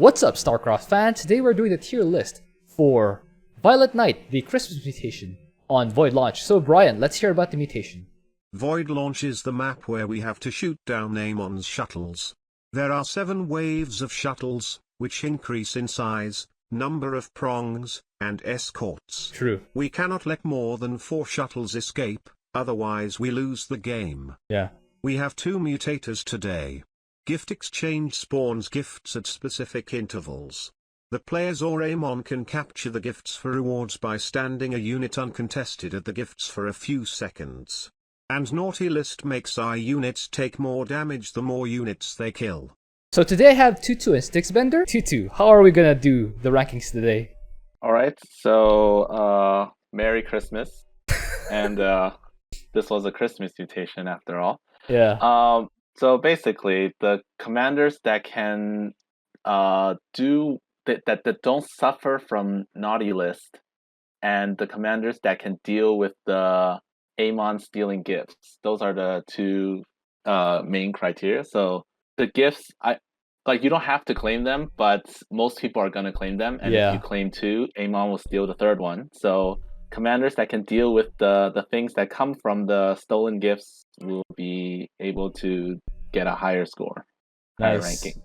What's up, Starcraft fans? Today we're doing the tier list for Violet Knight, the Christmas mutation, on Void Launch. So Brian, let's hear about the mutation. Void Launch is the map where we have to shoot down Amon's shuttles. There are 7 waves of shuttles, which increase in size, number of prongs, and escorts. True. We cannot let more than 4 shuttles escape, otherwise we lose the game. Yeah. We have 2 mutators today. Gift exchange spawns gifts at specific intervals. The players or Amon can capture the gifts for rewards by standing a unit uncontested at the gifts for a few seconds. And Naughty List makes our units take more damage the more units they kill. So today I have Twotuuu and Sticksbender. Twotuuu, how are we gonna do the rankings today? Alright, so Merry Christmas. And this was a Christmas mutation after all. Yeah. So basically, the commanders that can do that don't suffer from Naughty List, and the commanders that can deal with the Amon stealing gifts. Those are the 2 main criteria. So the gifts, you don't have to claim them, but most people are gonna claim them. And Yeah. if you claim 2, Amon will steal the 3rd one. So commanders that can deal with the things that come from the stolen gifts will be able to get a higher score, higher Nice. ranking.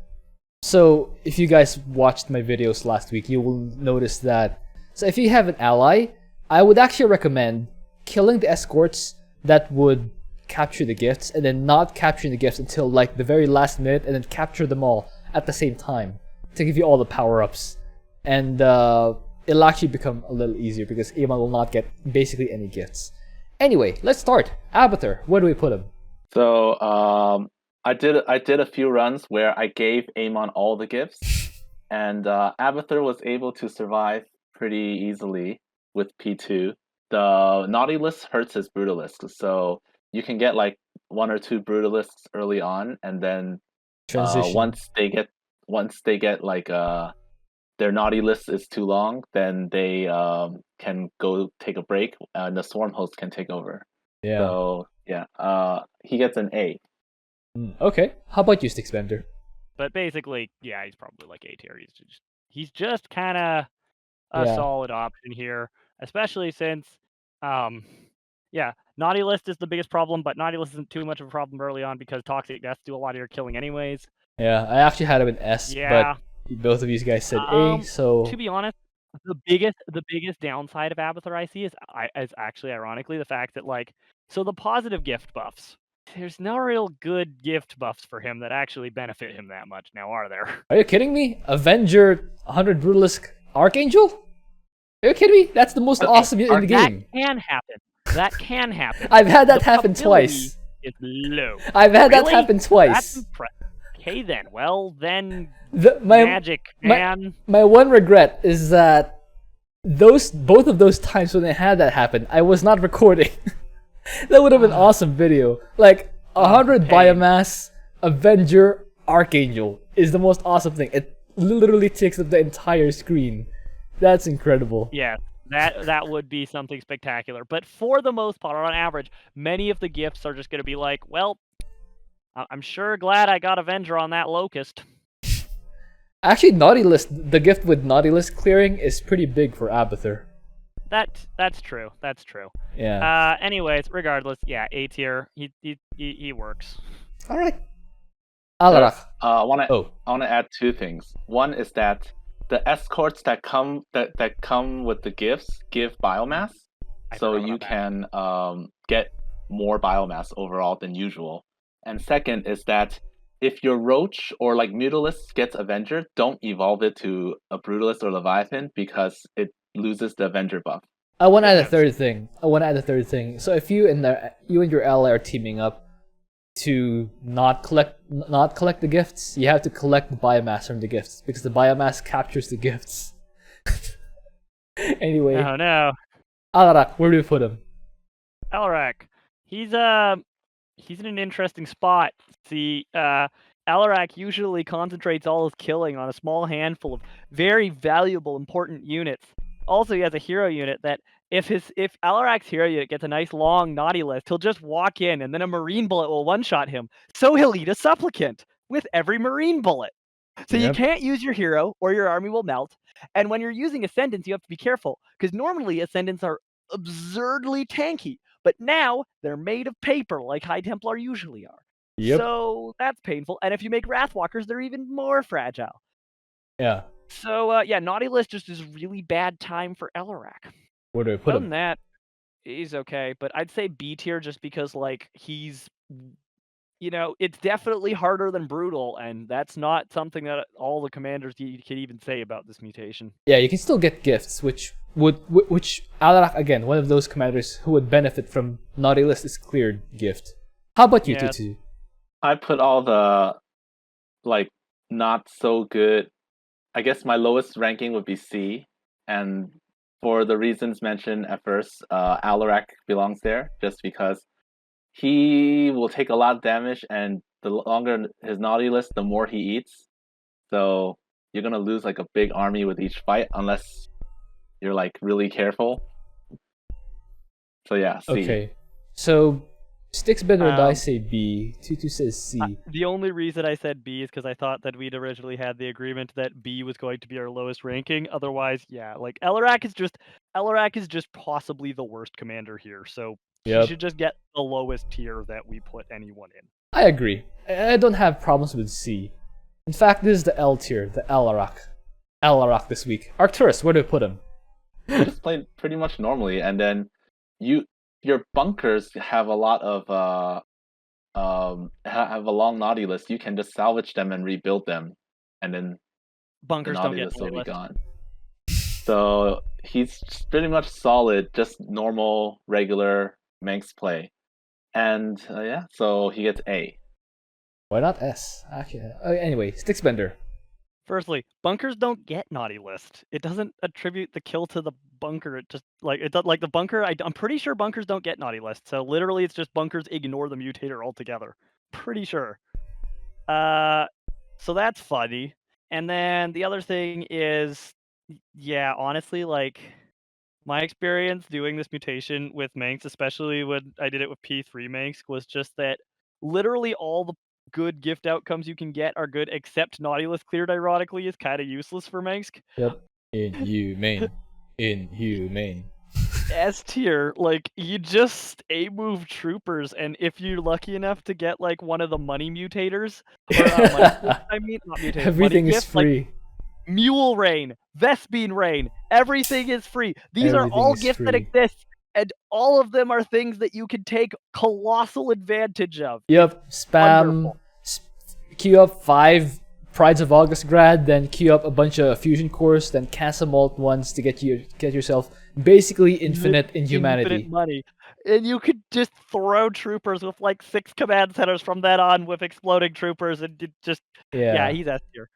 So if you guys watched my videos last week, you will notice that. So if you have an ally, I would actually recommend killing the escorts that would capture the gifts, and then not capturing the gifts until like the very last minute, and then capture them all at the same time to give you all the power-ups. And it'll actually become a little easier because Amon will not get basically any gifts. Anyway, let's start. Abathur, where do we put him? So I did a few runs where I gave Amon all the gifts, and Abathur was able to survive pretty easily with P2. The Naughty List hurts his Brutalist, so you can get like 1 or 2 Brutalists early on, and then Transition. once they get like their Naughty List is too long, then they can go take a break, and the Swarm host can take over. Yeah. So yeah, he gets an A. Okay. How about you, Sticksbender? But basically, yeah, he's probably like A tier. He's just kind of a Yeah. solid option here, especially since, Naughty List is the biggest problem, but Naughty List isn't too much of a problem early on because Toxic Deaths do a lot of your killing anyways. Yeah, I actually had him in S, Yeah. but both of you guys said A, so To be honest, the biggest downside of Abathur I see is actually ironically the fact that so the positive gift buffs. There's no real good gift buffs for him that actually benefit him that much now, are there? Are you kidding me? Avenger 100 Brutalist Archangel? Are you kidding me? That's the most awesome unit in the game. That can happen. I've had that The happen probability twice. Is low. I've had that Really? happen That's twice. impressive. Okay then. Well then, My magic, man. my one regret is that both of those times when I had that happen, I was not recording. That would have been an awesome video. Like 100 Okay. biomass Avenger Archangel is the most awesome thing. It literally takes up the entire screen. That's incredible. Yeah, that would be something spectacular. But for the most part, on average, many of the gifts are just going to be like, well, I'm sure glad I got Avenger on that Locust. Actually, Naughty List, the gift with Naughty List clearing is pretty big for Abathur. That's true. That's true. Yeah. Anyways, regardless, yeah, A tier. He works. All right. Alarak. I want to Oh. add 2 things. One is that the escorts that come with the gifts give biomass, I so forgot you about can get more biomass overall than usual. And second is that if your Roach or like Mutalist gets Avenger, don't evolve it to a Brutalist or Leviathan because it loses the Avenger buff. I want to add a Yes. third thing. So if you and your ally are teaming up to not collect the gifts, you have to collect the biomass from the gifts because the biomass captures the gifts. Anyway, Oh no, Alarak, where do we put him? Alarak. He's in an interesting spot. See, Alarak usually concentrates all his killing on a small handful of very valuable, important units. Also, he has a hero unit that if Alarak's hero unit gets a nice long Naughty List, he'll just walk in and then a Marine Bullet will one-shot him. So he'll eat a Supplicant with every Marine Bullet. So you Yep. can't use your hero or your army will melt. And when you're using Ascendants, you have to be careful because normally Ascendants are absurdly tanky, but now they're made of paper like High Templar usually are. Yep. So that's painful. And if you make Wrathwalkers, they're even more fragile. Yeah. So yeah, Naughty List just is really bad time for Alarak. Where do I put Other him? than that, he's okay, but I'd say B tier just because like he's it's definitely harder than Brutal, and that's not something that all the commanders can even say about this mutation. Yeah, you can still get gifts, which Alarak, again, one of those commanders who would benefit from Naughty List is cleared gift. How about you, Yeah. Twotuuu? I put all the like not so good. I guess my lowest ranking would be C, and for the reasons mentioned at first, Alarak belongs there just because he will take a lot of damage, and the longer his naughty list, the more he eats. So you're gonna lose like a big army with each fight unless you're like really careful. So yeah, C. Okay, so Sticksbender and I say B. Twotuuu says C. The only reason I said B is because I thought that we'd originally had the agreement that B was going to be our lowest ranking. Otherwise, yeah, like Alarak is just possibly the worst commander here. So he should just get the lowest tier that we put anyone in. I agree. I don't have problems with C. In fact, this is the L tier, the Alarak. Alarak this week. Arcturus, where do we put him? Just played pretty much normally, and then your bunkers have a lot of have a long naughty list. You can just salvage them and rebuild them, and then bunkers the don't naughty get list will be list. gone. So he's pretty much solid, just normal, regular Manx play, and yeah, so he gets A. Why not S? Actually, anyway, Sticksbender. Firstly, bunkers don't get naughty list. It doesn't attribute the kill to the bunker. It just like the bunker. I'm pretty sure bunkers don't get naughty list. So literally, it's just bunkers ignore the mutator altogether. Pretty sure. So that's funny. And then the other thing is, yeah, honestly, like my experience doing this mutation with Manx, especially when I did it with P3 Manx, was just that literally all the good gift outcomes you can get are good, except Naughty List cleared, ironically, is kind of useless for Mansk. Yep. Inhumane. S tier, like, you just A-move troopers, and if you're lucky enough to get, like, one of the money mutators, or, I mean, not mutators, everything is gift, free. Like, Mule Rain, Vespine Rain, everything is free. These are all gifts that exist, and all of them are things that you can take colossal advantage of. Yep, spam, queue up 5 Prides of Augustgrad, then queue up a bunch of fusion cores, then Casamalt ones to get yourself basically infinite inhumanity. Infinite money. And you could just throw troopers with like 6 command centers from then on with exploding troopers, and just yeah, he's S tier.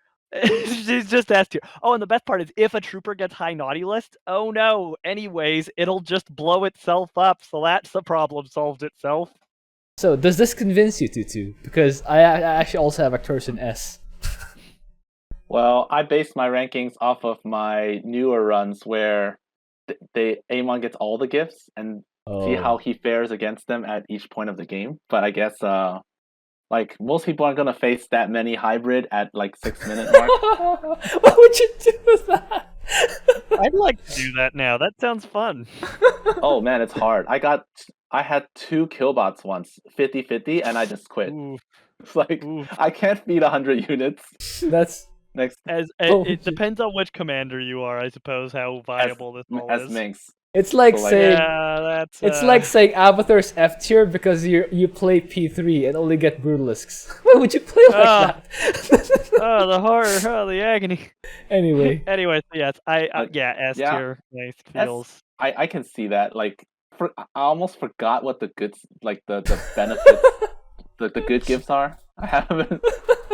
He's just S tier. Oh, and the best part is if a trooper gets high naughty list, oh no, anyways, it'll just blow itself up, so that's the problem solved itself. So does this convince you, Twotuuu? Because I actually also have Arcturus in S. Well, I base my rankings off of my newer runs where Amon gets all the gifts and see how he fares against them at each point of the game. But I guess like most people aren't gonna face that many hybrid at like 6-minute mark. What would you do with that? I'd like to do that now. That sounds fun. Oh man, it's hard. I had 2 killbots once, 50-50, and I just quit. Ooh. It's like I can't feed 100 units. That's next. It depends on which commander you are, I suppose, how viable this all is. As Minx. It's like saying it's like saying Abathur's F tier because you play P3 and only get Brutalisks. Why would you play like that? Oh, the horror, the agony. Anyway, yes, S tier nice feels. I can see that. Like, I almost forgot what the goods, like the benefits, the good gifts are. I haven't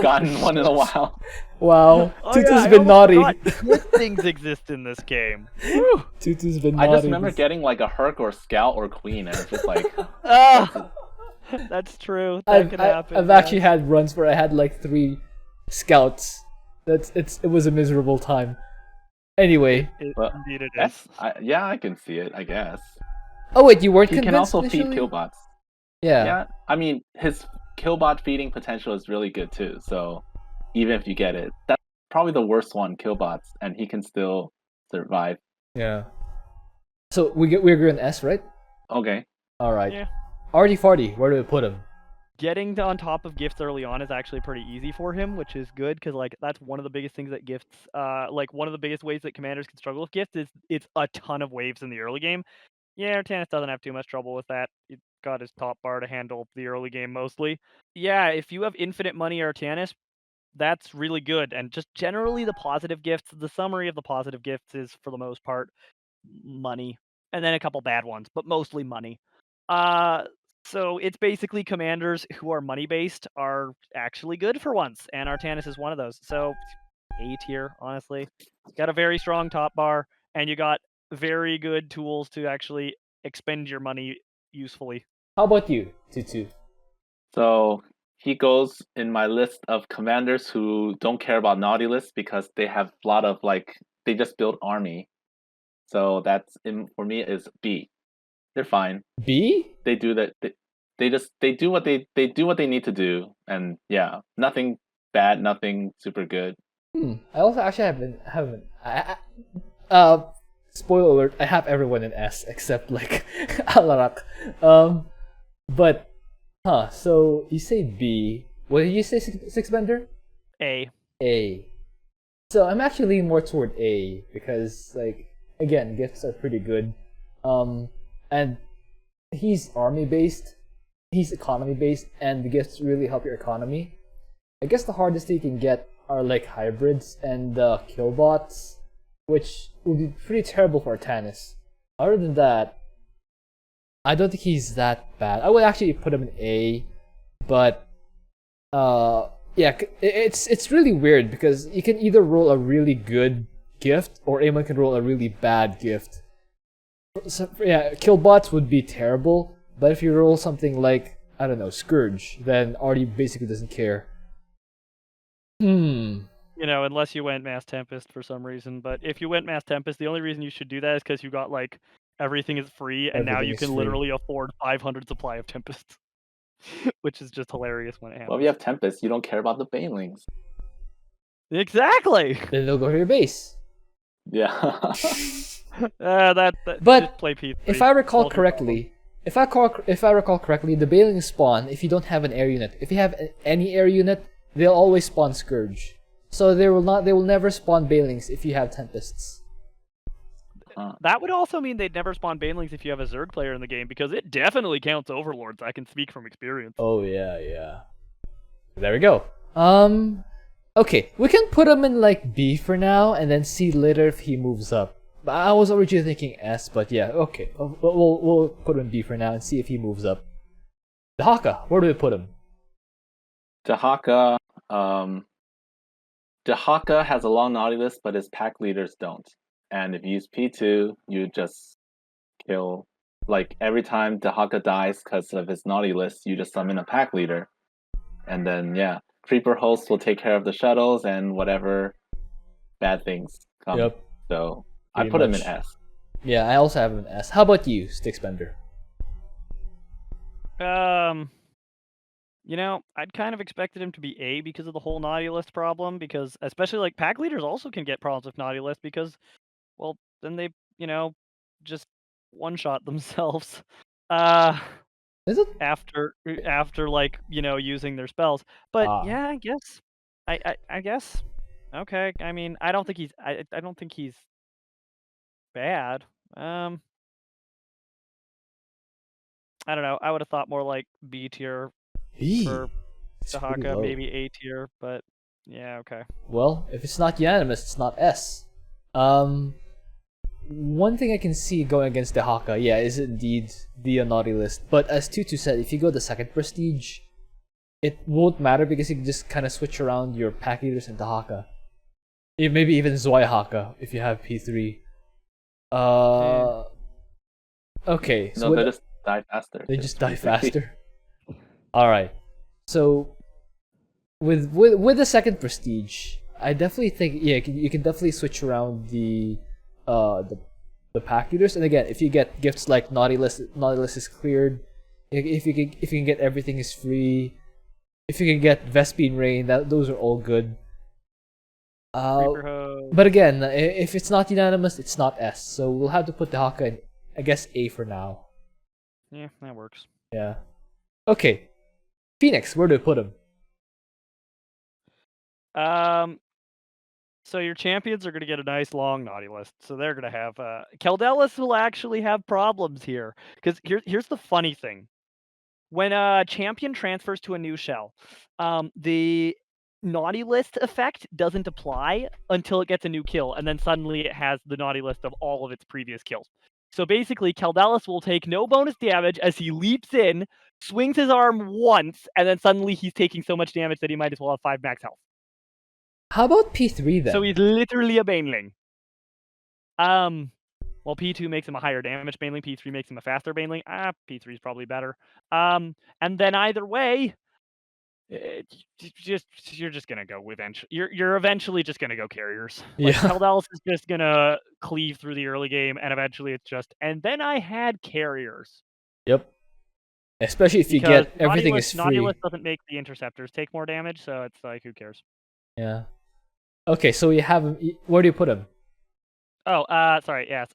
gotten one in a while. Wow, Twotuu's been naughty. Good things exist in this game. Twotuu's been naughty. I just remember getting like a Herc or Scout or Queen, and it's just like. That's true. That could happen. I've actually had runs where I had like 3 Scouts. It was a miserable time. Anyway. Indeed it is. I can see it, I guess. Oh wait, you weren't He convinced can also initially? feed killbots. Yeah. I mean, his killbot feeding potential is really good too, so even if you get it. That's probably the worst one, Killbots, and he can still survive. Yeah. So we're going S, right? Okay. All right. Yeah. Arty Farty, where do we put him? Getting on top of gifts early on is actually pretty easy for him, which is good because like that's one of the biggest things that gifts, like one of the biggest ways that commanders can struggle with gifts is it's a ton of waves in the early game. Yeah, Artanis doesn't have too much trouble with that. He's got his top bar to handle the early game mostly. Yeah, if you have infinite money Artanis, that's really good. And just generally the positive gifts, the summary of the positive gifts is for the most part money, and then a couple bad ones, but mostly money. So it's basically commanders who are money based are actually good for once, and Artanis is one of those. So A tier, honestly. Got a very strong top bar, and you got very good tools to actually expend your money usefully. How about you, Twotuuu? So he goes in my list of commanders who don't care about naughty lists because they have a lot of they just build army. So that's for me is B. They're fine. B? They do that. They do what they do what they need to do, and yeah, nothing bad, nothing super good. I also actually haven't. Spoiler alert! I have everyone in S except like Alarak. But so you say B. What did you say, Sticksbender? A. A. So I'm actually leaning more toward A because like again, gifts are pretty good. And he's army based, he's economy based, and the gifts really help your economy. I guess the hardest thing you can get are like hybrids and killbots, which would be pretty terrible for Artanis. Other than that, I don't think he's that bad. I would actually put him in A, but yeah, it's really weird because you can either roll a really good gift or Amon can roll a really bad gift. So, yeah, killbots would be terrible, but if you roll something like, I don't know, Scourge, then Artie basically doesn't care. You know, unless you went Mass Tempest for some reason, but if you went Mass Tempest, the only reason you should do that is because you got like everything is free, and now you can literally afford 500 supply of Tempests, which is just hilarious when it happens. Well, if you have Tempest, you don't care about the Banelings. Exactly. Then they'll go to your base. Yeah. But just play P3. if I recall correctly, the Banelings spawn if you don't have an air unit. If you have any air unit, they'll always spawn Scourge. So they will never spawn Banelings if you have Tempests. That would also mean they'd never spawn Banelings if you have a Zerg player in the game, because it definitely counts Overlords. I can speak from experience. Oh yeah. There we go. Okay, we can put him in like B for now, and then see later if he moves up. I was originally thinking S, but yeah, okay. We'll put him in B for now and see if he moves up. Dehaka, where do we put him? Dehaka has a long naughty list, but his pack leaders don't. And if you use P2, you just kill. Like every time Dehaka dies because of his naughty list, you just summon a pack leader. And then yeah, Creeper Host will take care of the shuttles and whatever bad things come. Yep. So Pretty I put him much. in S. Yeah, I also have him in S. How about you, Sticksbender? You know, I'd kind of expected him to be A because of the whole naughty list problem, because especially like pack leaders also can get problems with naughty list because, well, then they, you know, just one-shot themselves. Is it? After like, you know, using their spells. But yeah, I guess. I guess. Okay. I mean, I don't think he's bad. I don't know. I would have thought more like B tier for Dehaka, maybe A tier, but yeah, okay. Well, if it's not unanimous, it's not S. One thing I can see going against Dehaka, yeah, is indeed the naughty list. But as Twotuuu said, if you go the second prestige, it won't matter because you can just kind of switch around your pack leaders and Dehaka. Maybe even Zweihaca if you have P3. Okay. So no, they just die faster. They just die faster. All right. So with the second prestige, I definitely think you can definitely switch around the pack leaders. And again, if you get gifts like naughty list is cleared. If you can get everything is free. If you can get Vespine Rain, those are all good. Uh, Reaper Hose. but again, if it's not unanimous, it's not S. So we'll have to put Dehaka in, I guess, A for now. Yeah, that works. Yeah. Okay. Phoenix, where do we put him? So your champions are going to get a nice long naughty list. So they're going to have Keldelis will actually have problems here, because here's the funny thing: when a champion transfers to a new shell, the naughty list effect doesn't apply until it gets a new kill, and then suddenly it has the naughty list of all of its previous kills. So basically, Keldelis will take no bonus damage as he leaps in, swings his arm once, and then suddenly he's taking so much damage that he might as well have 5 max health. How about P3 then? So he's literally a baneling. Well, P2 makes him a higher damage baneling. P3 makes him a faster baneling. P3 is probably better. And then either way, you're just gonna go with you're eventually just gonna go carriers. Like, Yeah. Keldelis is just gonna cleave through the early game, and eventually it's just. And then I had carriers. Yep. Especially if you Because get everything is free. Nautilus doesn't make the interceptors take more damage, so it's like, who cares? Yeah. Okay, so you have him. Where do you put him? Oh, sorry, yes.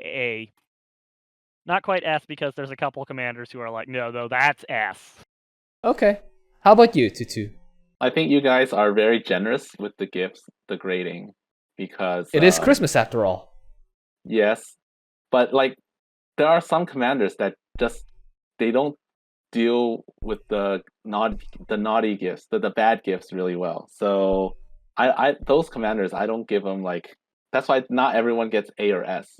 A. Not quite S, because there's a couple commanders who are like, no, that's S. Okay. How about you, Twotuuu? I think you guys are very generous with the gifts, the grading, because It is Christmas after all. Yes, but like there are some commanders that just they don't deal with the naughty gifts, the bad gifts really well. So I those commanders I don't give them like. That's why not everyone gets A or S.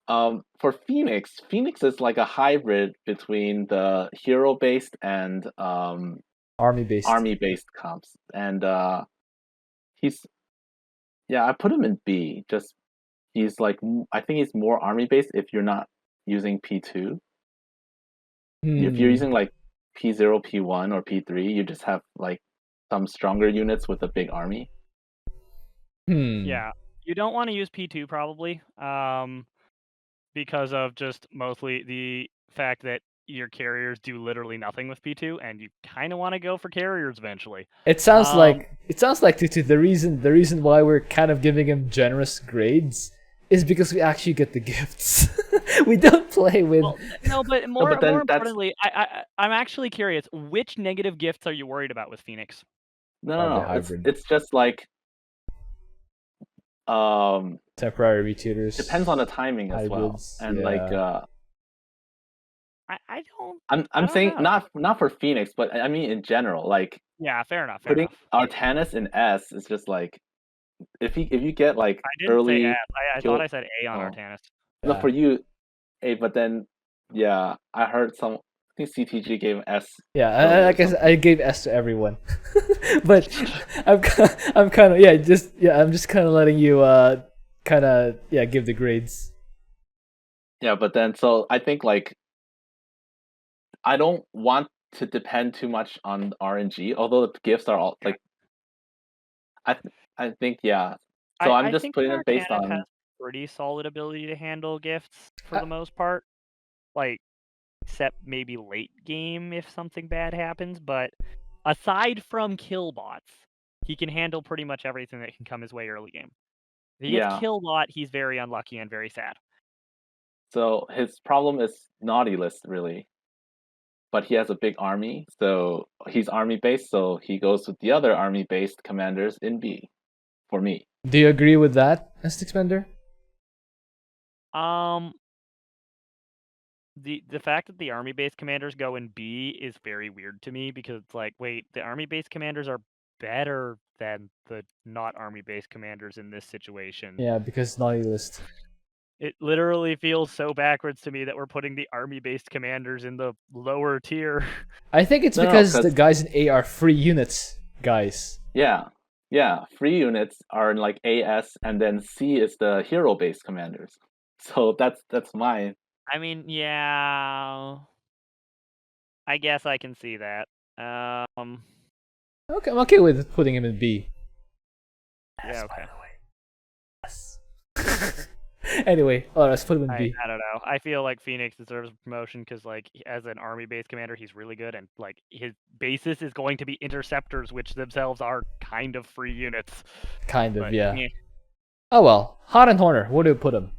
For Phoenix is like a hybrid between the hero based and Army based comps, and he's I put him in B. Just he's like I think he's more army based if you're not using P2. If you're using like P0, P1, or P3, you just have like some stronger units with a big army. Yeah, you don't want to use P2 probably, because of just mostly the fact that your carriers do literally nothing with P2, and you kind of want to go for carriers eventually. It sounds like Twotuuu, the reason why we're kind of giving him generous grades is because we actually get the gifts. We don't play with. Well, no, but more importantly, I'm actually curious. Which negative gifts are you worried about with Phoenix? No. It's just like temporary retutors. Depends on the timing as hybrids, well, and yeah. I don't. I'm saying not for Phoenix, but I mean in general. Like yeah, fair enough. Putting Artanis in S is just like if you get like I didn't early. Say S. I thought I said A on Artanis. No, for you, A. But then I heard some. I think CTG gave S. Yeah, I gave S to everyone, but I'm kind of I'm just kind of letting you give the grades. Yeah, but then so I think like I don't want to depend too much on RNG, although the gifts are all like I think So I'm just putting it based on has pretty solid ability to handle gifts for the most part. Like except maybe late game if something bad happens, but aside from kill bots, he can handle pretty much everything that can come his way early game. If he gets kill bot, he's very unlucky and very sad. So his problem is naughty list really. But he has a big army, so he's army based, so he goes with the other army based commanders in B for me. Do you agree with that, Sticksbender? The fact that the army based commanders go in B is very weird to me, because it's like, wait, the army based commanders are better than the not army based commanders in this situation. Yeah, because naughty list. It literally feels so backwards to me that we're putting the army-based commanders in the lower tier. I think it's because the guys in A are free units, guys. Yeah, free units are in like AS, and then C is the hero-based commanders. So that's mine. I mean, yeah, I guess I can see that. Okay, I'm okay with putting him in B. Yeah, okay. By the way. Yes. Anyway, let's put him in B. I don't know. I feel like Fenix deserves a promotion because, like, as an army-based commander, he's really good, and like his basis is going to be interceptors, which themselves are kind of free units. Kind of, But, yeah. meh. Oh well. Hot and Horner, where do we put him?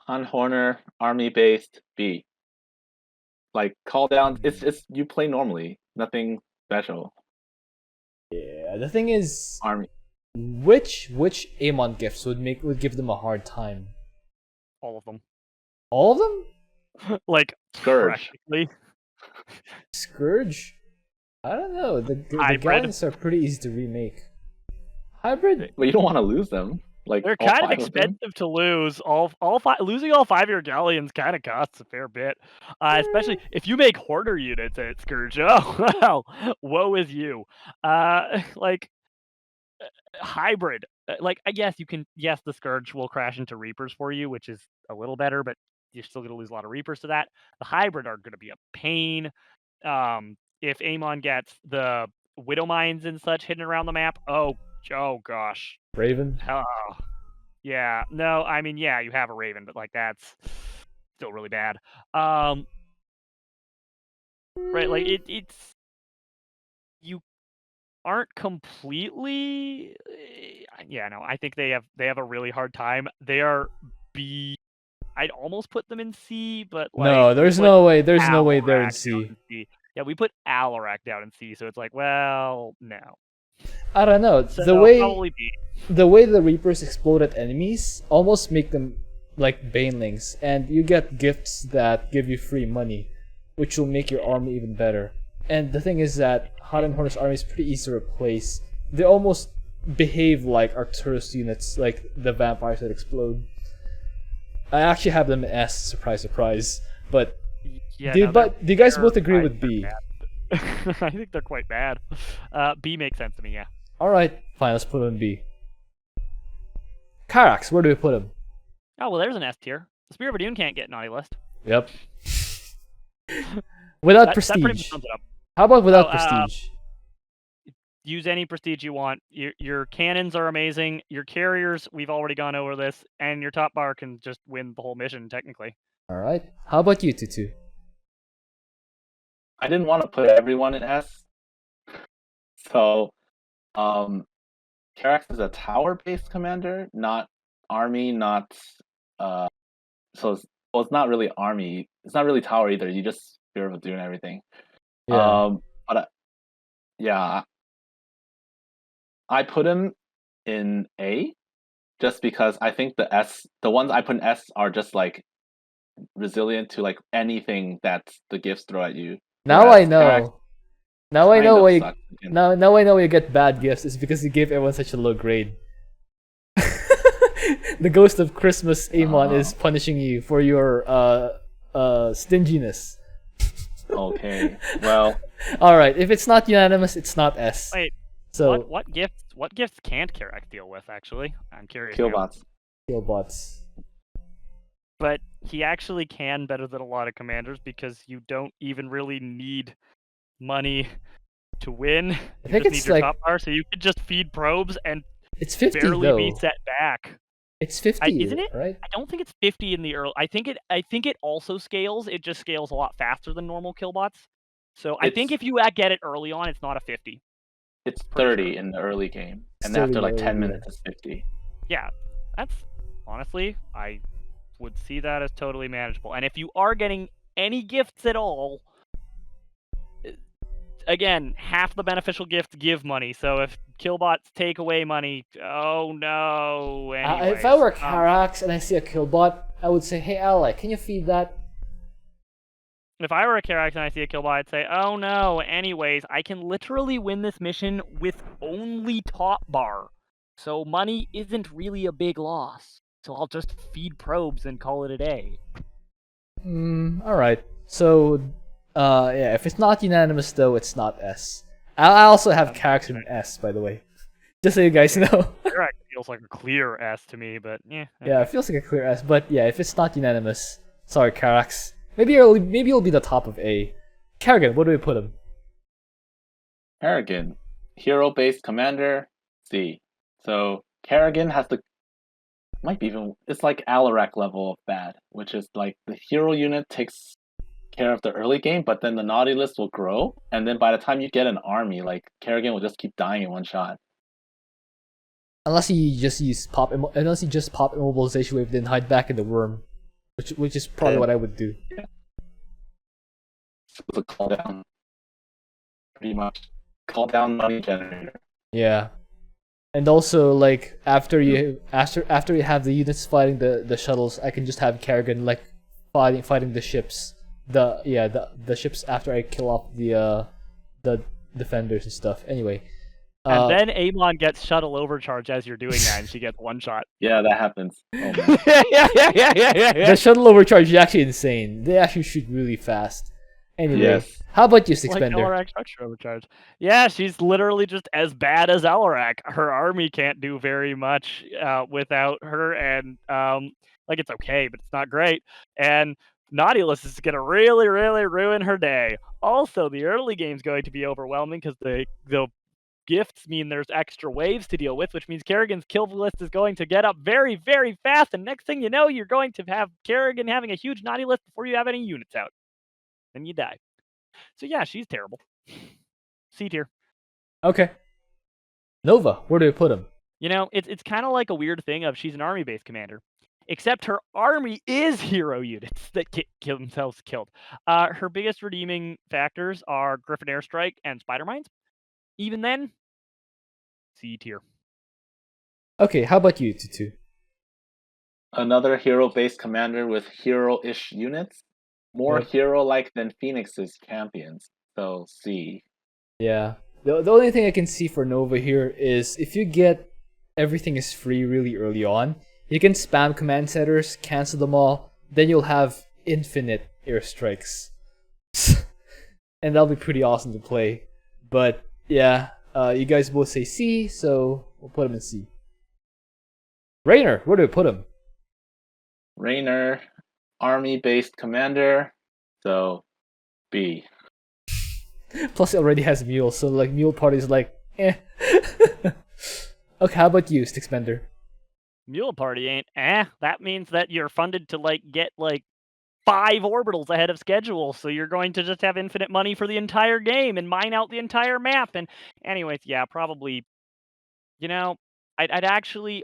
Han Horner, army based B. Like call down, it's you play normally, nothing special. Yeah, the thing is, Army. which Amon gifts would give them a hard time? All of them. All of them? Like, Scourge. practically. Scourge? I don't know. The Hybrid. Galleons are pretty easy to remake. Hybrid? But you don't want to lose them. Like They're all kind of 5 of them. expensive to lose. Losing all 5 of your galleons kind of costs a fair bit, especially if you make hoarder units at Scourge. Oh well, woe is you. Like hybrid. Like I guess you can. Yes, the Scourge will crash into Reapers for you, which is a little better, but you're still going to lose a lot of Reapers to that. The hybrid are going to be a pain. If Amon gets the Widow Mines and such hidden around the map, oh gosh. Raven? Oh, yeah. No, I mean, yeah, you have a Raven, but like that's still really bad. Right, like it's you aren't completely. Yeah, no, I think they have a really hard time. They are B. I'd almost put them in C, but like No, there's no way. There's no way they're in Alarak C. down in C. Yeah, we put Alarak down in C, so it's like, well, no. I don't know. So The probably way the Reapers explode at enemies almost make them like Banelings, and you get gifts that give you free money, which will make your army even better. And the thing is that Hot and Horner's army is pretty easy to replace. They almost behave like Arcturus units, like the vampires that explode. I actually have them in S, surprise, surprise. But yeah, do you guys both agree they're with B? bad. I think they're quite bad. B makes sense to me, yeah. Alright, fine, let's put him in B. Karax, where do we put him? Oh, well, there's an S tier. The Spear of Adun can't get naughty list. Yep. Without That pretty much prestige. sums it up. How about without Oh, prestige? Use any prestige you want. Your cannons are amazing. Your carriers, we've already gone over this, and your top bar can just win the whole mission, technically. Alright. How about you, Twotuuu? I didn't want to put everyone in S. So Karax is a tower-based commander, not army, not so it's not really army. It's not really tower either. You just fear of doing everything. Yeah. But yeah, I put him in A, just because I think the ones I put in S are just like resilient to like anything that the gifts throw at you. Now Whereas I know. Karax Now I kind know of why. sucks in- Now I know why you get bad gifts. It's because you gave everyone such a low grade. The ghost of Christmas Amon is punishing you for your stinginess. Okay, well, All right. If it's not unanimous, it's not S. Wait, So what gifts can't Karax deal with, actually? I'm curious. now. killbots. killbots. But he actually can better than a lot of commanders because you don't even really need money to win. I You think just it's need your like top bar, so you could just feed probes and it's 50 barely though. be set back. It's 50, isn't it? right? I don't think it's 50 in the early. I think it also scales. It just scales a lot faster than normal killbots. So I think It's- if you get it early on, it's not a 50. It's Pretty 30 sure. in the early game, It's and 30 after like early 10 game. minutes, it's 50. Yeah, that's honestly, I would see that as totally manageable. And if you are getting any gifts at all, again, half the beneficial gifts give money. So if killbots take away money, oh no. If I were Anyways, Karax and I see a killbot, I would say, "Hey, ally, can you feed that?" if I were a Karax and I see a killbot, I'd say, oh no. Anyways, I can literally win this mission with only top bar. So money isn't really a big loss. So I'll just feed probes and call it a day. All right. So, yeah, if it's not unanimous though, it's not S. I also have Karax in S, by the way, just so you guys know. Karax feels like a clear S to me, but yeah. Yeah, it feels like a clear S, but yeah, if it's not unanimous, sorry, Karax. Maybe you'll be the top of A. Kerrigan, where do we put him? Kerrigan, hero-based commander, C. So Kerrigan has the might be even, it's like Alarak level of bad, which is like the hero unit takes care of the early game, but then the naughty list will grow, and then by the time you get an army, like Kerrigan will just keep dying in one shot. Unless you just pop immobilization wave, then hide back in the worm, which is probably what I would do. So it's a call down, pretty much call down money generator. Yeah, and also like after you have the units fighting the shuttles, I can just have Kerrigan like fighting the ships. The ships after I kill off the defenders and stuff. Anyway. And then Amon gets shuttle overcharge as you're doing that, and she gets one shot. Yeah, that happens. Oh, man. yeah. The shuttle overcharge is actually insane. They actually shoot really fast. Anyway, Yes. How about you, Like Sticksbender? Alarak structure overcharge. Yeah, she's literally just as bad as Alarak. Her army can't do very much without her, and like it's okay, but it's not great. And Nautilus is gonna really, really ruin her day. Also, the early game's going to be overwhelming because the gifts mean there's extra waves to deal with, which means Kerrigan's kill list is going to get up very, very fast, and next thing you know, you're going to have Kerrigan having a huge naughty list before you have any units out. Then you die. So yeah, she's terrible. C tier. Okay. Nova, where do we put him? You know, it's kind of like a weird thing of she's an army-based commander, except her army is hero units that kill themselves killed. Her biggest redeeming factors are Griffin Airstrike and Spider Mines. Even then, C tier. Okay, how about you, Twotuuu? Another hero-based commander with hero-ish units. More Yep. hero-like than Phoenix's champions. So C. Yeah. The only thing I can see for Nova here is if you get everything is free really early on, you can spam command setters, cancel them all, then you'll have infinite airstrikes. And that'll be pretty awesome to play. But yeah, you guys both say C, so we'll put him in C. Raynor, where do we put him? Raynor, army-based commander. So B. Plus, he already has Mule, so like Mule Party's like, eh. Okay, how about you, Sticksbender? Mule Party ain't that means that you're funded to like get like 5 orbitals ahead of schedule, so you're going to just have infinite money for the entire game and mine out the entire map. And anyways, yeah, probably, you know, I'd actually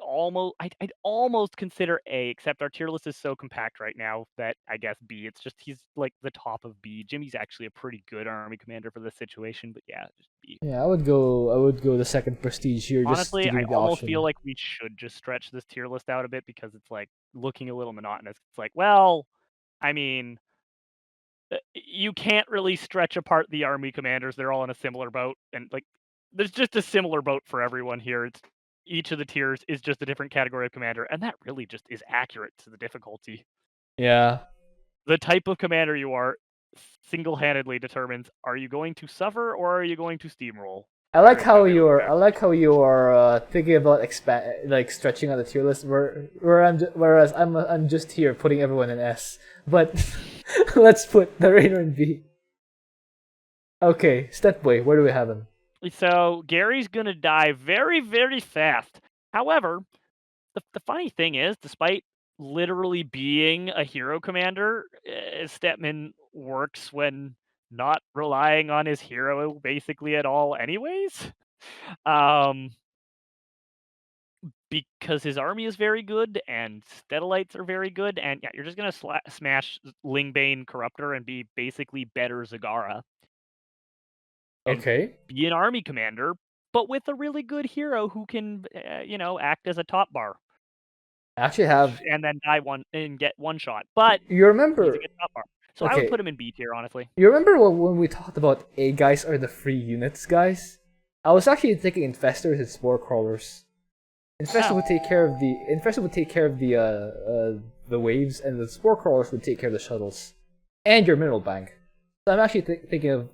I'd almost consider A, except our tier list is so compact right now that I guess B. It's just he's like the top of B. Jimmy's actually a pretty good army commander for this situation, but yeah, just B. Yeah, I would go the second prestige here. Honestly, just to I give the almost option. feel like we should just stretch this tier list out a bit because it's like looking a little monotonous. It's like, well, I mean, you can't really stretch apart the army commanders. They're all in a similar boat, and like, there's just a similar boat for everyone here. It's each of the tiers is just a different category of commander, and that really just is accurate to the difficulty. Yeah. The type of commander you are single-handedly determines: are you going to suffer or are you going to steamroll? I like how you're thinking about stretching out the tier list. Whereas I'm just here putting everyone in S. But let's put the Raynor in B. Okay, Stepboy, where do we have him? So Gary's gonna die very, very fast. However, the funny thing is, despite literally being a hero commander, Stetmann works when not relying on his hero basically at all anyways. Because his army is very good and Steadalites are very good, and yeah, you're just gonna smash Lingbane Corruptor and be basically better Zagara. And Okay. be an army commander, but with a really good hero who can, act as a top bar. Actually have And then die one and get one shot. But you he's remember a good top bar. So I would put him in B tier, honestly. You remember when we talked about A guys are the free units, guys? I was actually thinking Infestors and Spore Crawlers. Infestor would take care of the waves, and the Spore Crawlers would take care of the shuttles and your mineral bank. So I'm actually thinking of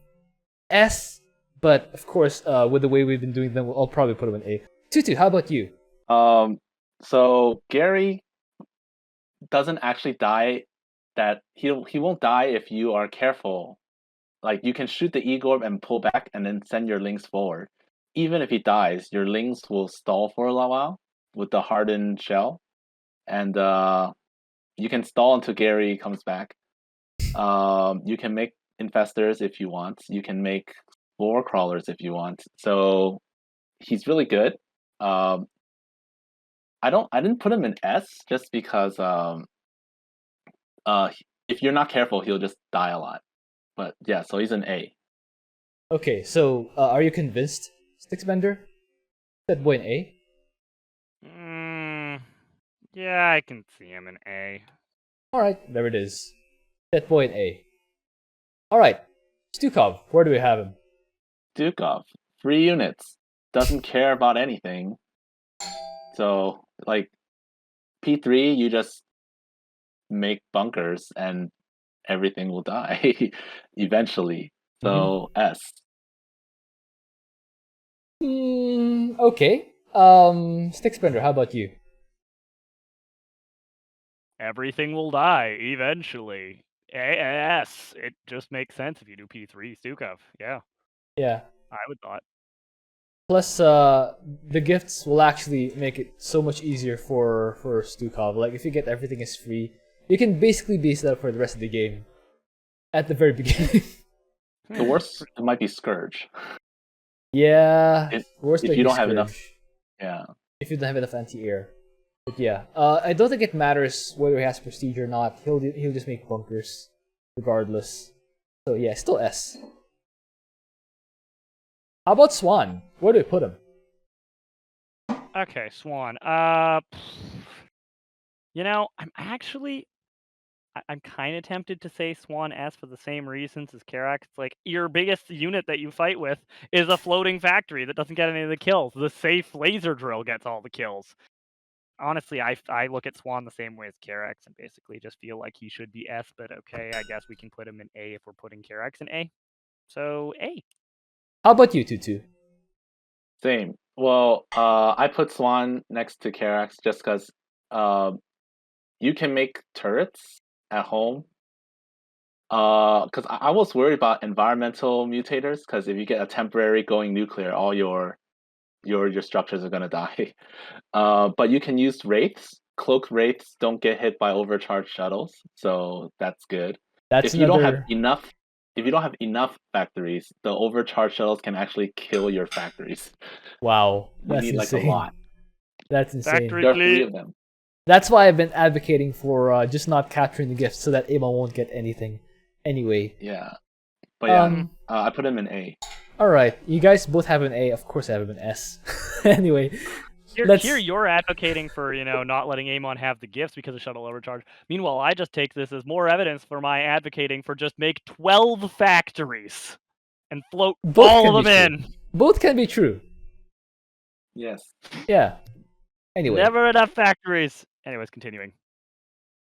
S, but of course, with the way we've been doing them, I'll probably put them in A. Twotuuu, how about you? So Gary doesn't actually die. That he won't die if you are careful. Like you can shoot the E-Gorb and pull back, and then send your links forward. Even if he dies, your links will stall for a while with the hardened shell, and you can stall until Gary comes back. You can make infestors if you want. You can make floor crawlers if you want. So he's really good. I didn't put him in S just because if you're not careful, he'll just die a lot. But yeah, so he's an A. Okay, so are you convinced, Sticksbender? That boy an A? Yeah, I can see him in A. Alright, there it is. That boy an A. Alright, Stukov, where do we have him? Stukov, 3 units, doesn't care about anything. So, like, P3, you just make bunkers and everything will die eventually. So, S. Okay. Sticksbender, how about you? Everything will die eventually. S. It just makes sense if you do P3 Stukov. Yeah. Yeah. I would thought. Plus, the gifts will actually make it so much easier for Stukov. Like, if you get everything is free, you can basically base that up for the rest of the game. At the very beginning. The worst it might be Scourge. Yeah. If you don't have enough. Yeah. If you don't have enough anti-air. But yeah, I don't think it matters whether he has prestige or not. He'll just make bunkers, regardless. So yeah, still S. How about Swann? Where do we put him? Okay, Swann. You know, I'm kind of tempted to say Swann S for the same reasons as Karax. It's like, your biggest unit that you fight with is a floating factory that doesn't get any of the kills. The safe laser drill gets all the kills. Honestly, I look at Swann the same way as Karax and basically just feel like he should be S, but okay, I guess we can put him in A if we're putting Karax in A. So, A. How about you, Twotuuu? Same. Well, I put Swann next to Karax just because you can make turrets at home. Because I was worried about environmental mutators, because if you get a temporary going nuclear, all your structures are gonna die. But you can use wraiths. Cloaked wraiths don't get hit by overcharged shuttles, so that's good. That's if you don't have enough factories, the overcharged shuttles can actually kill your factories. Wow, You that's need insane. like a lot. That's insane. There are 3 of them. That's why I've been advocating for just not capturing the gifts so that Amon won't get anything. Anyway. Yeah. But yeah, I put him in A. Alright, you guys both have an A. Of course I have an S. Anyway. Here you're advocating for, not letting Amon have the gifts because of shuttle overcharge. Meanwhile, I just take this as more evidence for my advocating for just make 12 factories and float all of them in. Both can be true. Yes. Yeah. Anyway. Never enough factories. Anyways, continuing.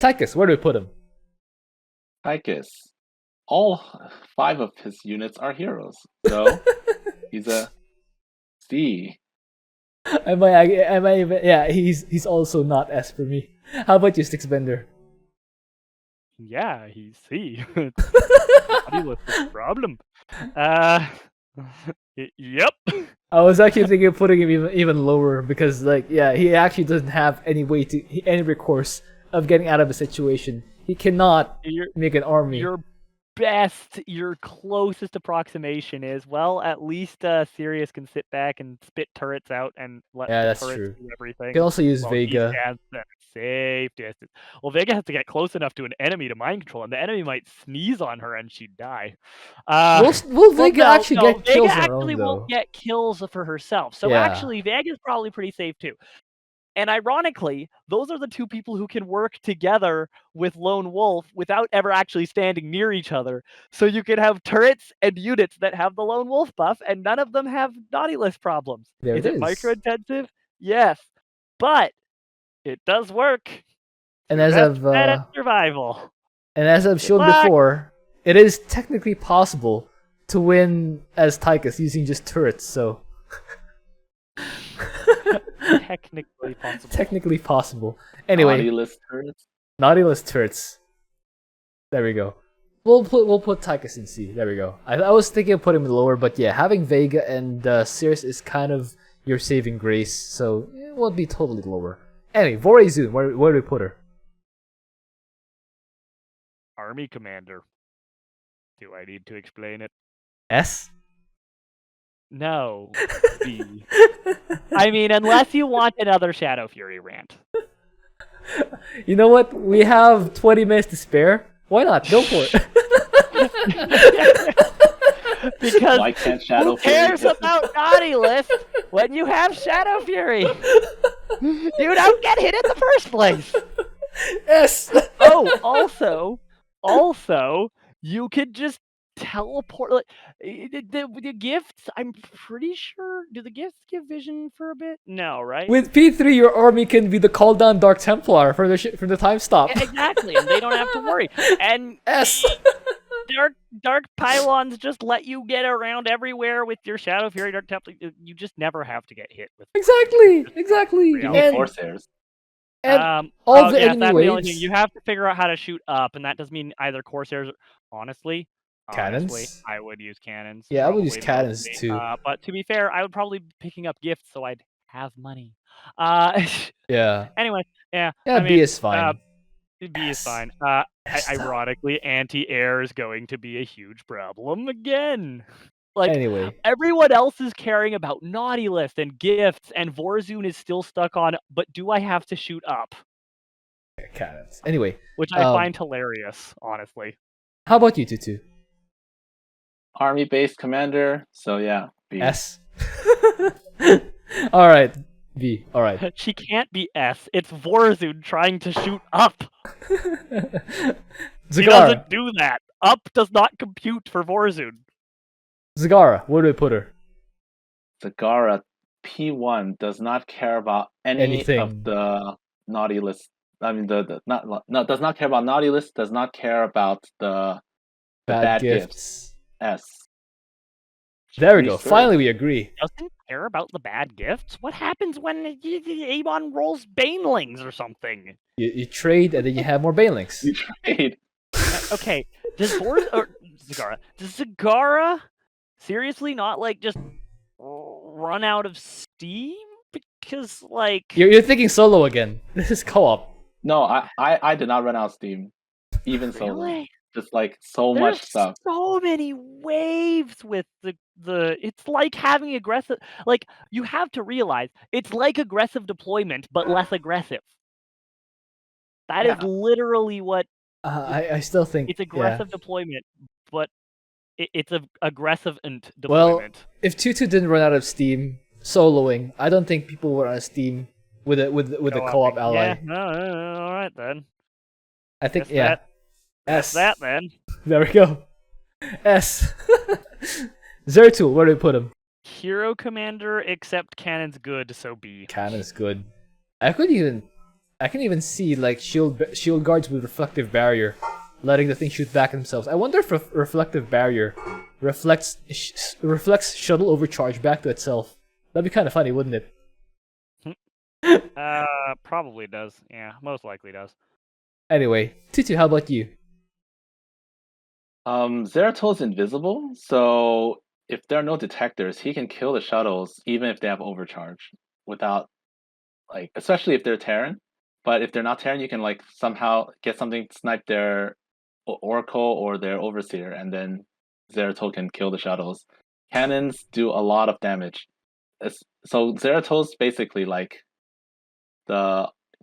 Tychus, where do we put him? Tychus. All 5 of his units are heroes. So he's a C. Yeah, he's also not S for me. How about you, Sticksbender? Yeah, he's C. What's the problem? Yep. I was actually thinking of putting him even lower because, he actually doesn't have any recourse of getting out of a situation. He cannot make an army. Your closest approximation is, well, at least Sirius can sit back and spit turrets out and let the turrets do everything. You can also use Vega. Safe distance. Well, Vega has to get close enough to an enemy to mind control, and the enemy might sneeze on her and she'd die. Will Vega actually get kills on her own, though? Vega actually won't get kills for herself. So actually, Vega's probably pretty safe too. And ironically, those are the 2 people who can work together with Lone Wolf without ever actually standing near each other. So you can have turrets and units that have the Lone Wolf buff, and none of them have naughty list problems. Is it micro-intensive? Yes. But it does work. And as I've survival. And as I've shown before, it is technically possible to win as Tychus using just turrets, so Technically possible. Anyway. Naughty list turrets. There we go. We'll put Tychus in C. There we go. I was thinking of putting him lower, but yeah, having Vega and Sirius is kind of your saving grace, so it won't be totally lower. Anyway, Vorazun, where do we put her? Army commander. Do I need to explain it? S? No. B. I mean, unless you want another Shadow Fury rant. You know what? We have 20 minutes to spare. Why not? Go for it. Because Why can't Shadow who Fury cares just- about Naughty List when you have Shadow Fury? You don't get hit in the first place. S. Oh, also, you could just teleport. Like, the gifts, I'm pretty sure. Do the gifts give vision for a bit? No, right? With P3, your army can be the called down Dark Templar for the time stop. Yeah, exactly, and they don't have to worry. And S. dark pylons just let you get around everywhere with your Shadow Fury, Dark Temple. You just never have to get hit with. Exactly. You need And, Corsairs. and all the enemy that's the only thing. waves. You have to figure out how to shoot up, and that does mean either Corsairs. Honestly, Cannons? I would use cannons. Yeah, I would use probably cannons mostly. too. But to be fair, I would probably be picking up gifts so I'd have money. Yeah. Anyway, yeah. Yeah, I B mean, is fine. B is fine. S though. Ironically, anti-air is going to be a huge problem again. Like, Anyway. everyone else is caring about Naughty List and gifts, and Vorazun is still stuck on, but do I have to shoot up? Cannons. Anyway, Which I find hilarious, honestly. how about you, Tutu? Army-based commander, so yeah, B. S. Alright. B. Alright. She can't be S. It's Vorazun trying to shoot up. She Zagara. doesn't do that. Up does not compute for Vorazun. Zagara, where do we put her? Zagara P1 does not care about any Anything. of the naughty list. I mean, does not care about naughty list. Does not care about the bad gifts. S. There we go. Pretty sure. Finally, we agree. Doesn't care about the bad gifts? What happens when Amon rolls Banelings or something? You trade and then you have more Banelings. You trade. Okay, does Zagara seriously not like just run out of steam? Because like You're thinking solo again. This is co-op. No, I did not run out of steam. Even solo. really? Just like so There's much stuff. so many waves with the it's like having aggressive, like, you have to realize it's like aggressive deployment but less aggressive. That is Yeah. literally what I still think it's aggressive deployment, but it's a aggressive and Well, deployment. if Twotuuu didn't run out of steam soloing, I don't think people would run out of steam with a co-op ally. Yeah, no, all right then. I think Guess S. That then. There we go. S. Zeratul, where do we put him? Hero commander, except cannon's good, so B. Cannon's good. I can even see like shield guards with reflective barrier, letting the thing shoot back at themselves. I wonder if reflective barrier reflects shuttle overcharge back to itself. That'd be kind of funny, wouldn't it? Probably does. Yeah, most likely does. Anyway, Tutu, how about you? Zeratul's invisible, so if there are no detectors, he can kill the shuttles even if they have overcharge without, like, especially if they're Terran. But if they're not Terran, you can like somehow get something to snipe their Oracle or their Overseer, and then Zeratul can kill the shuttles. Cannons do a lot of damage. So Zeratul's basically like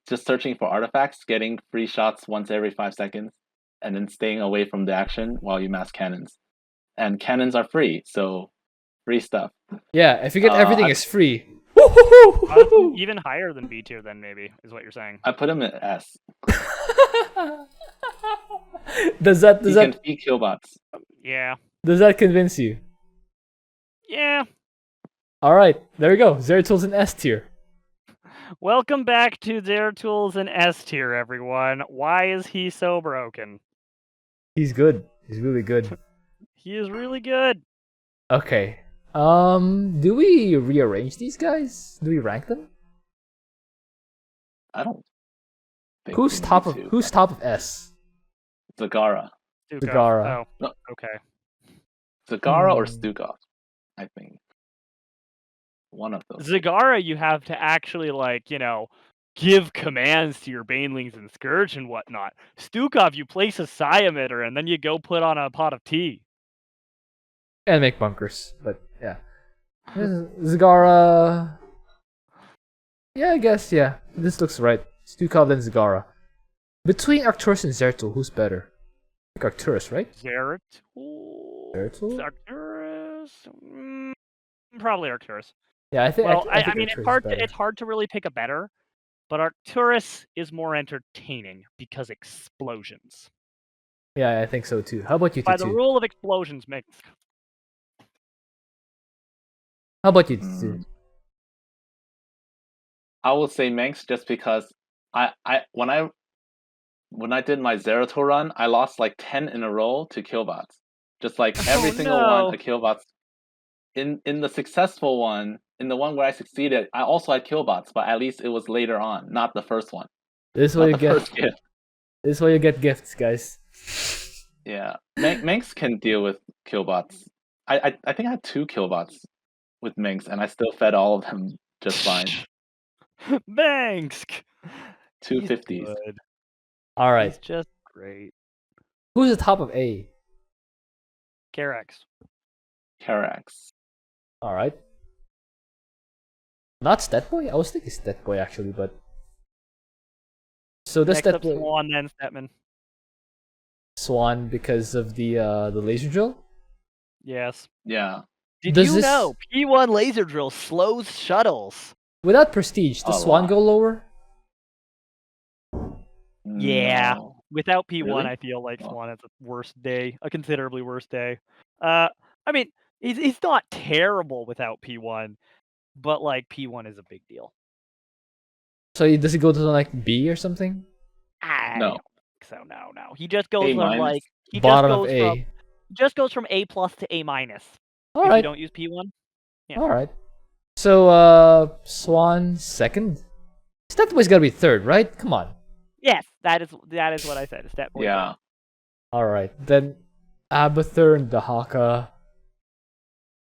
just searching for artifacts, getting free shots once every 5 seconds, and then staying away from the action while you mass cannons. And cannons are free, so free stuff. Yeah, if you get everything, it's free. Even higher than B tier, then maybe is what you're saying. I put him at S. Does that He can feed killbots. Yeah. does that convince you? Yeah. All right, there we go. Zeratul's an S tier. Welcome back to Zeratul's an S tier, everyone. Why is he so broken? He's good. He's really good. He is really good. Okay. Do we rearrange these guys? Do we rank them? I don't think Who's we top need of to, Who's top of S? Zagara. Zagara. Oh, No. okay. Zagara or Stukov, I think. One of those. Zagara, you have to actually, like, give commands to your banelings and Scourge and whatnot. Stukov, you place a psi emitter and then you go put on a pot of tea. And make bunkers, but yeah. Zagara. Yeah, I guess, yeah. This looks right. Stukov and Zagara. Between Arcturus and Zeratul, who's better? I think Arcturus, right? Zeratul? Zeratul? Arcturus? Probably Arcturus. Yeah, I think. Well, I think mean, Arcturus is better. it's hard to really pick a better, but Arcturus is more entertaining because explosions. Yeah, I think so too. How about you, By the Twotuuu? rule of explosions, mix. How about you, Twotuuu? I will say Manx just because when I did my Zeratul run, I lost like 10 in a row to Killbots. Just like every single one, a Killbots. In the successful one, in the one where I succeeded, I also had Killbots, but at least it was later on, not the first one. This is why you get. First gift. This is why you get gifts, guys. Yeah, Manx can deal with Killbots. I think I had 2 Killbots with Manx, and I still fed all of them just fine. Manx! 250s. All right. He's just great. Who's the top of A? Karax. All right. Not Stetboy? I was thinking Stetboy actually, but so does Next up Stetboy Swann, then Stetmann. Swann because of the laser drill? Yes. Yeah. Did Does you this- know P1 laser drill slows shuttles? Without prestige, does A Swann lot. go lower? Yeah. No. Without P1, Really? I feel like Oh. Swann has a worse day, a considerably worse day. I mean, he's not terrible without P1, but like P1 is a big deal. So does he go to like B or something? I No. don't think so. No. He just goes A from minus. like he Bottom of just goes A. from just goes from A plus to A minus. All if right. you don't use P1. Yeah. All right. So Swann second. Stetboy's got to be third, right? Come on. Yes, that is what I said. Step boy. Yeah. All right. Then Abathur and Dehaka.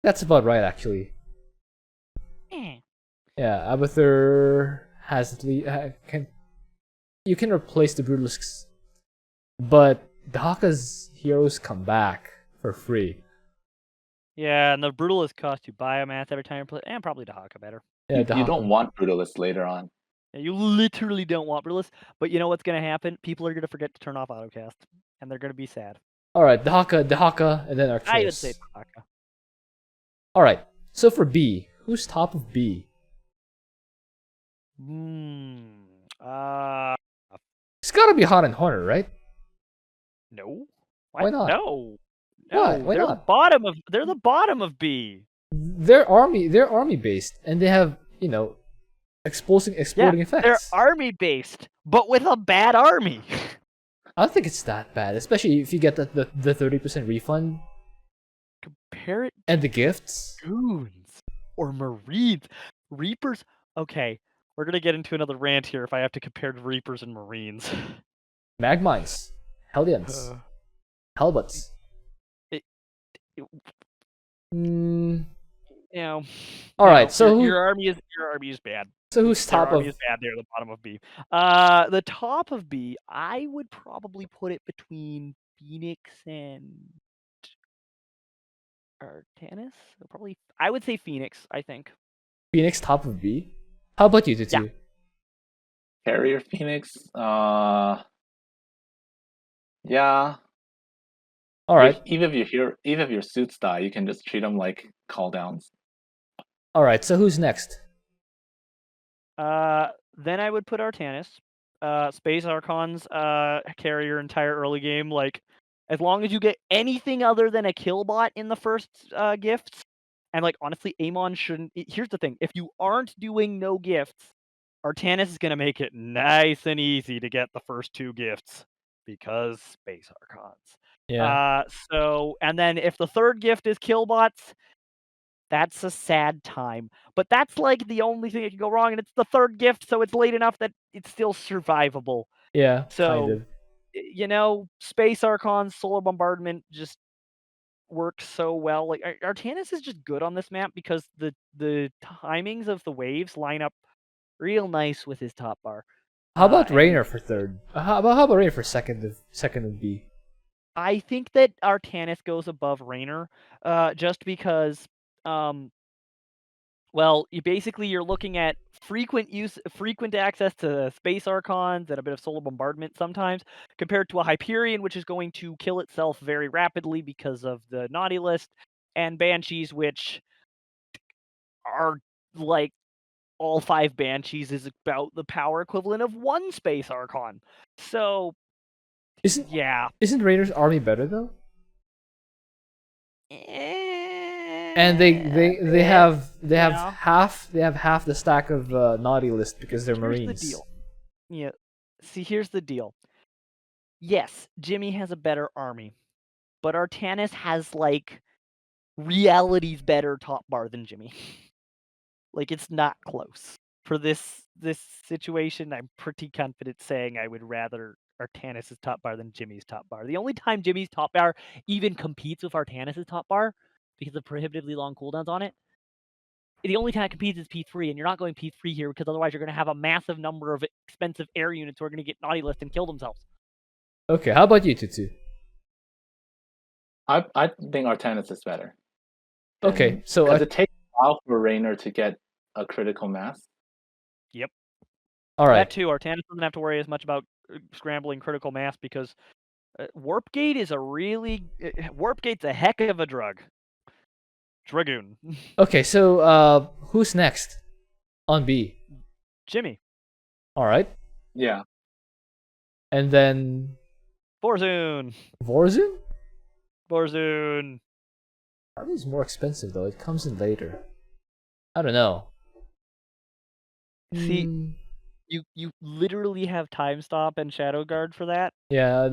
That's about right, actually. Eh. Yeah, Abathur has you can replace the Brutalisks, but Dehaka's heroes come back for free. Yeah, and the Brutalist cost you biomass every time you play, and probably Dehaka better. Yeah, You Dehaka. don't want Brutalists later on. Yeah, you literally don't want Brutalist, but you know what's gonna happen? People are gonna forget to turn off autocast, and they're gonna be sad. All right, Dehaka, and then Arcturus. I would say Dehaka. All right. So for B, who's top of B? It's got to be Hot and Horner, right? No. Why not? No. Why? Why they're not? They're the bottom of B. They're army based, and they have exploding effects. They're army based, but with a bad army. I don't think it's that bad, especially if you get the 30% refund Compare it and the gifts. to Goons or Marines. Reapers. Okay, we're gonna get into another rant here if I have to compare Reapers and Marines. Magmines, Hellions, Hellbots. All right, so your army is bad. So who's top Their of? army is bad. They're the bottom of B. The top of B, I would probably put it between Phoenix and Artanis. I would say Phoenix. I think. Phoenix top of B. How about you, Twotuuu? Carrier Phoenix. Yeah. All right. Even if your suits die, you can just treat them like call downs. All right. So who's next? Then I would put Artanis. Space Archons carry your entire early game. Like, as long as you get anything other than a killbot in the first gifts, and like honestly, Amon shouldn't. Here's the thing: if you aren't doing no gifts, Artanis is gonna make it nice and easy to get the first 2 gifts because Space Archons. Yeah. So, and then if the third gift is killbots, that's a sad time. But that's like the only thing that can go wrong, and it's the third gift, so it's late enough that it's still survivable. Yeah. So, kind of. Space Archons, Solar Bombardment just works so well. Like Artanis is just good on this map because the timings of the waves line up Real nice with his top bar. How about and Raynor for third? How about Raynor for second of B? I think that Artanis goes above Raynor, just because, well, you're looking at frequent access to space archons and a bit of solar bombardment sometimes, compared to a Hyperion, which is going to kill itself very rapidly because of the naughty list, and Banshees, which are like all 5 Banshees is about the power equivalent of 1 space archon. So yeah. Isn't Raynor's army better though? And they have half the stack of naughty list because they're Marines. Here's the deal. Yeah. See, here's the deal. Yes, Jimmy has a better army, but Artanis has like reality's better top bar than Jimmy. Like, it's not close. For this situation, I'm pretty confident saying I would rather Artanis' top bar than Jimmy's top bar. The only time Jimmy's top bar even competes with Artanis' top bar, because of prohibitively long cooldowns on it, the only time it competes is P3, and you're not going P3 here because otherwise you're going to have a massive number of expensive air units who are going to get naughty list and kill themselves. Okay, how about you, Twotuuu? I think Artanis is better. Okay, so because it takes a while for Raynor to get a critical mass. Yep. All right. That too, Artanis doesn't have to worry as much about scrambling critical mass because Warp Gate is Warp Gate's a heck of a drug. Dragoon. Okay, so who's next on B? Jimmy. All right. Yeah. And then Vorazun. Vorazun? Probably is more expensive though. It comes in later. I don't know. See, you literally have Time Stop and Shadow Guard for that. Yeah,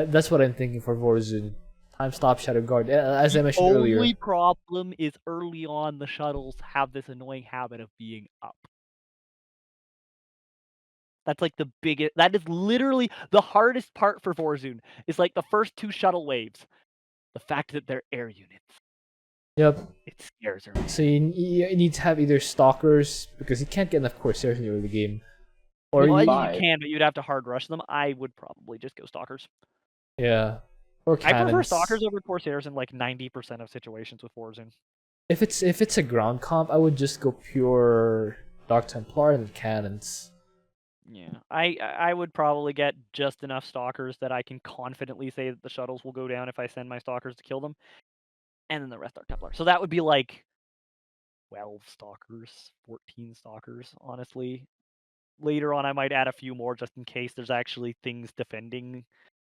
that's what I'm thinking for Vorazun. Time Stop, Shadow Guard, as I mentioned earlier. The only problem is early on the shuttles have this annoying habit of being up. That's like the biggest. That is literally the hardest part for Vorazun. Is like the first 2 shuttle waves. The fact that they're air units. Yep. It scares her. So you need to have either Stalkers, because you can't get enough Corsairs in the early game. Or you can, but you'd have to hard rush them. I would probably just go Stalkers. Yeah. Or cannons. I prefer Stalkers over Corsairs in like 90% of situations with Vorazun. If it's a ground comp, I would just go pure Dark Templar and cannons. Yeah, I would probably get just enough Stalkers that I can confidently say that the shuttles will go down if I send my Stalkers to kill them. And then the rest are Templar. So that would be like 12 Stalkers, 14 Stalkers, honestly. Later on, I might add a few more just in case there's actually things defending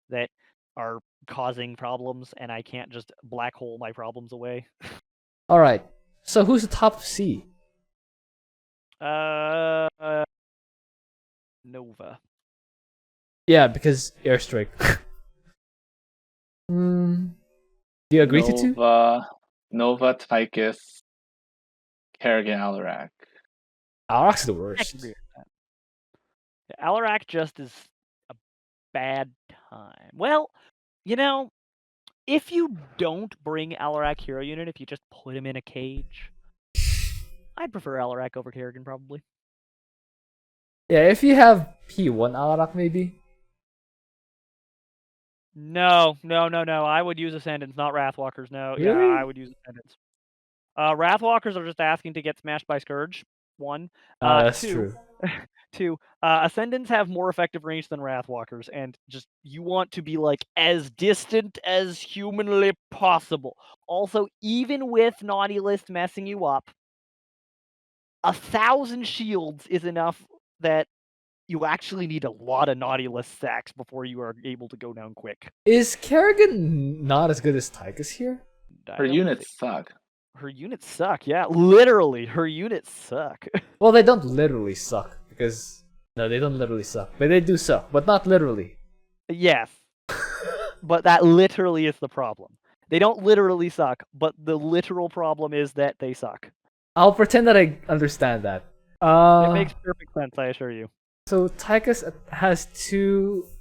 that are causing problems, and I can't just black hole my problems away. All right. So who's the top of C? Nova. Yeah, because airstrike. Do you agree to Nova, Tychus, Kerrigan, Alarak. Alarak's the worst. Alarak just is a bad time. Well, if you don't bring Alarak hero unit, if you just put him in a cage, I'd prefer Alarak over Kerrigan probably. Yeah, if you have P1 Alarak maybe. No. I would use Ascendants, not Wrathwalkers. No, really? Yeah, I would use Ascendants. Wrathwalkers are just asking to get smashed by Scourge. 1. That's 2, true. 2. Ascendants have more effective range than Wrathwalkers, and just you want to be like as distant as humanly possible. Also, even with Naughty List messing you up, 1,000 shields is enough that you actually need a lot of Naughty List sacks before you are able to go down quick. Is Kerrigan not as good as Tychus here? Her units suck. Her units suck, yeah. Literally, her units suck. Well, they don't literally suck, because... No, they don't literally suck. But they do suck, but not literally. Yes. But that literally is the problem. They don't literally suck, but the literal problem is that they suck. I'll pretend that I understand that. It makes perfect sense, I assure you. So Tychus has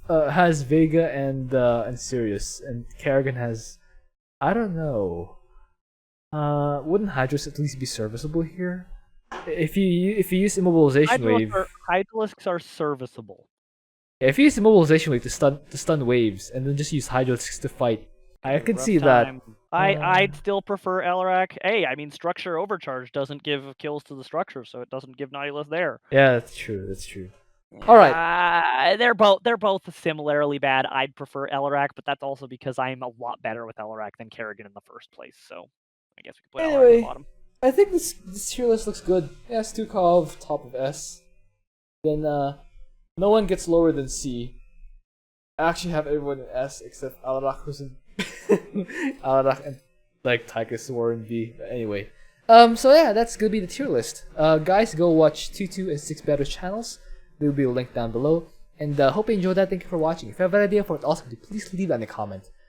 has Vega and Sirius, and Kerrigan has, I don't know. Wouldn't Hydros at least be serviceable here? if you use immobilization wave, Hydralisks are serviceable. if you use immobilization wave to stun waves, and then just use Hydralisks to fight, I could Rough see that. time. I'd still prefer Alarak. Hey, I mean, structure overcharge doesn't give kills to the structure, so it doesn't give Nautilus there. Yeah, that's true. That's true. All right. They're both similarly bad. I'd prefer Alarak, but that's also because I'm a lot better with Alarak than Kerrigan in the first place. So I guess we can put Alarak at the bottom. I think this tier list looks good. Yeah, Stukov top of S. Then no one gets lower than C. I actually have everyone in S except Alarak, who's in Alarak and like Tychus who are in B. But anyway, so yeah, that's gonna be the tier list. Guys, go watch Twotuuu and Sticksbender channels. There will be a link down below. And hope you enjoyed that. Thank you for watching. If you have an idea for what else to do, please leave that in the comment.